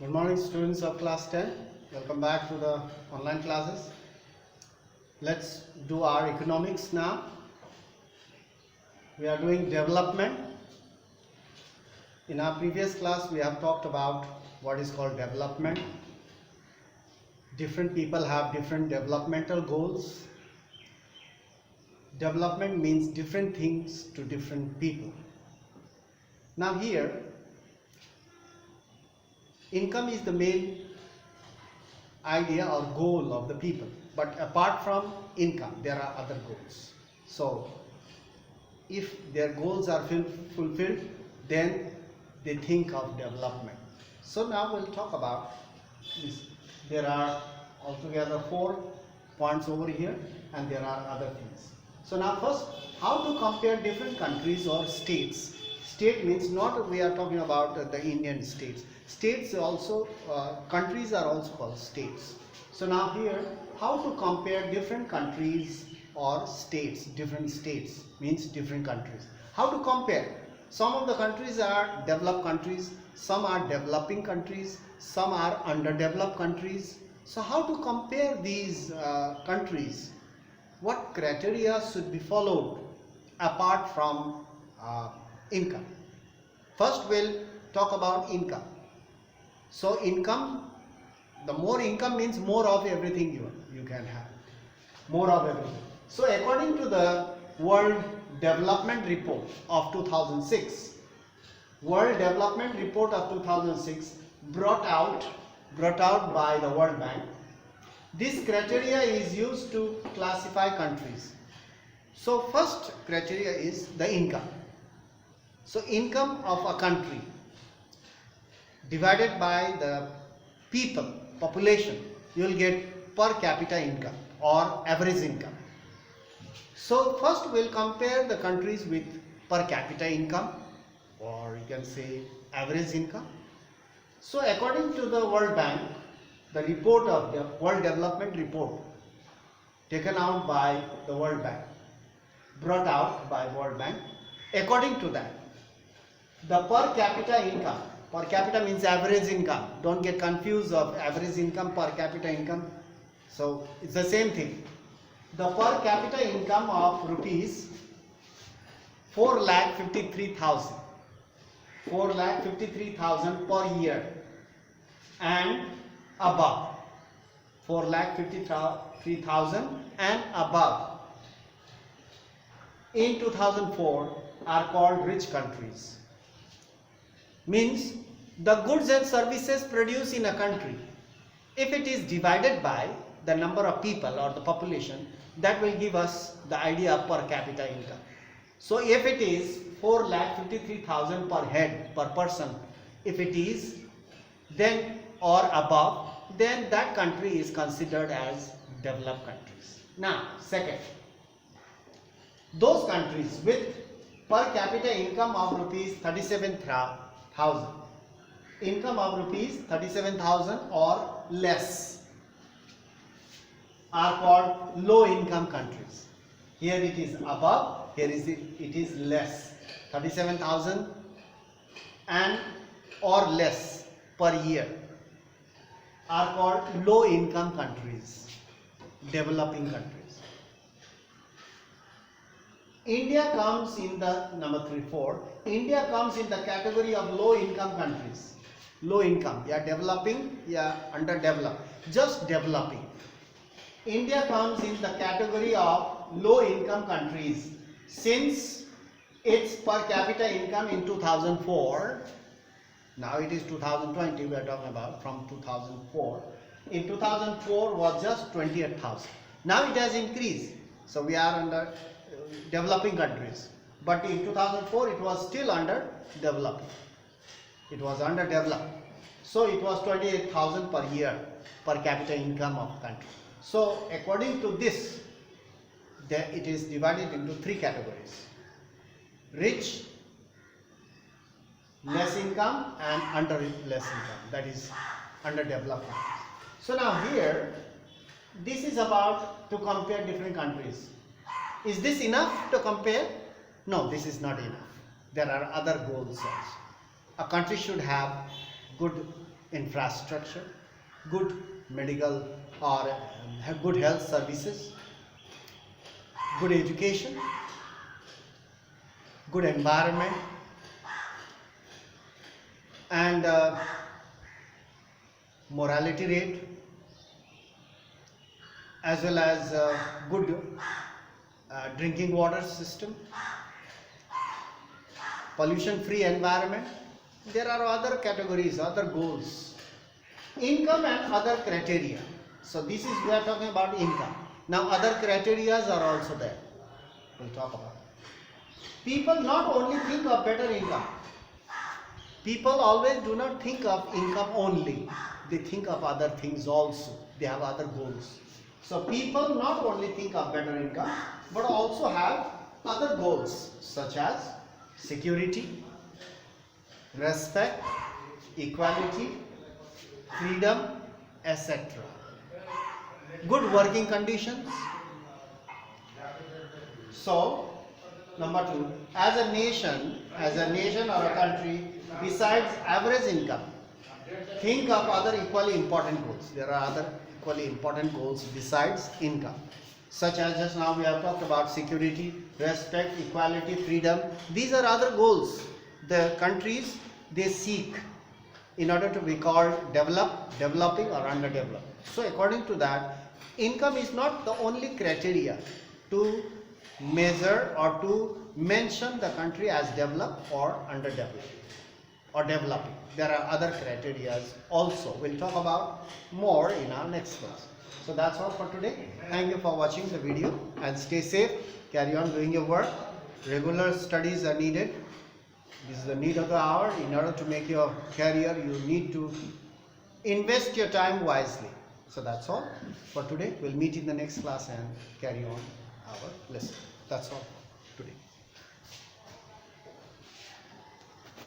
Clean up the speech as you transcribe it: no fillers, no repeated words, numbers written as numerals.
Good morning, students of class 10. Welcome back to the online classes. Let's do our economics now. We are doing development. In our previous class, we have talked about what is called development. Different people have different developmental goals. Development means different things to different people. Now here, income is the main idea or goal of the people, but apart from income there are other goals. So if their goals are fulfilled, then they think of development. So now we'll talk about this. There are altogether 4 points over here, and there are other things. So now first, how to compare different countries or states. State means not we are talking about the Indian states. States also, countries are also called states. So now here, how to compare different countries or states. Different states means different countries. How to compare? Some of the countries are developed countries, some are developing countries, some are underdeveloped countries. So how to compare these countries? What criteria should be followed apart from income? First we'll talk about income. So income, the more income means more of everything you can have. More of everything. So according to the World Development Report of 2006, World Development Report of 2006 brought out by the World Bank, this criteria is used to classify countries. So first criteria is the income. So income of a country divided by the people, population, you will get per capita income or average income. So first we'll compare the countries with per capita income, or you can say average income. So according to the World Bank, the report of the World Development Report taken out by the World Bank, brought out by World Bank, according to that, the per capita income, per capita means average income, don't get confused of average income, per capita income, so it's the same thing. The per capita income of rupees 4,53,000, 4,53,000 per year and above, 4,53,000 and above in 2004 are called rich countries. Means the goods and services produced in a country, if it is divided by the number of people or the population, that will give us the idea of per capita income. So if it is 4,53,000 per head, per person, if it is then or above, then that country is considered as developed countries. Now second, those countries with per capita income of rupees 37,000, income of rupees 37,000 or less are called low income countries. Here it is above, here it is less, 37,000 and or less per year are called low income countries, developing countries. India comes in the number 4. India comes in the category of low income countries. Low income, yeah, developing, yeah, underdeveloped, just developing. India comes in the category of low income countries since its per capita income in 2004, now it is 2020, we are talking about from 2004. In 2004 was just 28,000. Now it has increased. So we are under developing countries. But in 2004 it was still under developing. It was underdeveloped. So it was 28,000 per year per capita income of country. So according to this, it is divided into 3 categories: rich, less income, and under less income, that is underdeveloped countries. So now here, this is about to compare different countries. Is this enough to compare? No, this is not enough. There are other goals also. A country should have good infrastructure, good medical or good health services, good education, good environment, and morality rate, as well as good drinking water system, pollution free environment. There are other categories, other goals, income and other criteria. So this is, we are talking about income. Now other criteria are also there, we'll talk about. People not only think of better income, people always do not think of income only, they think of other things also, they have other goals. So people not only think of better income but also have other goals such as security, respect, equality, freedom, etc. Good working conditions. So number 2, as a nation or a country, besides average income, think of other equally important goals. There are other equally important goals besides income, such as just now we have talked about security, respect, equality, freedom. These are other goals the countries they seek in order to be called developing or underdeveloped. So according to that, income is not the only criteria to measure or to mention the country as developed or underdeveloped or developing. There are other criteria also. We'll talk about more in our next class. So that's all for today. Thank you for watching the video and stay safe. Carry on doing your work. Regular studies are needed. This is the need of the hour. In order to make your career, you need to invest your time wisely. So that's all for today. We'll meet in the next class and carry on our lesson. That's all for today.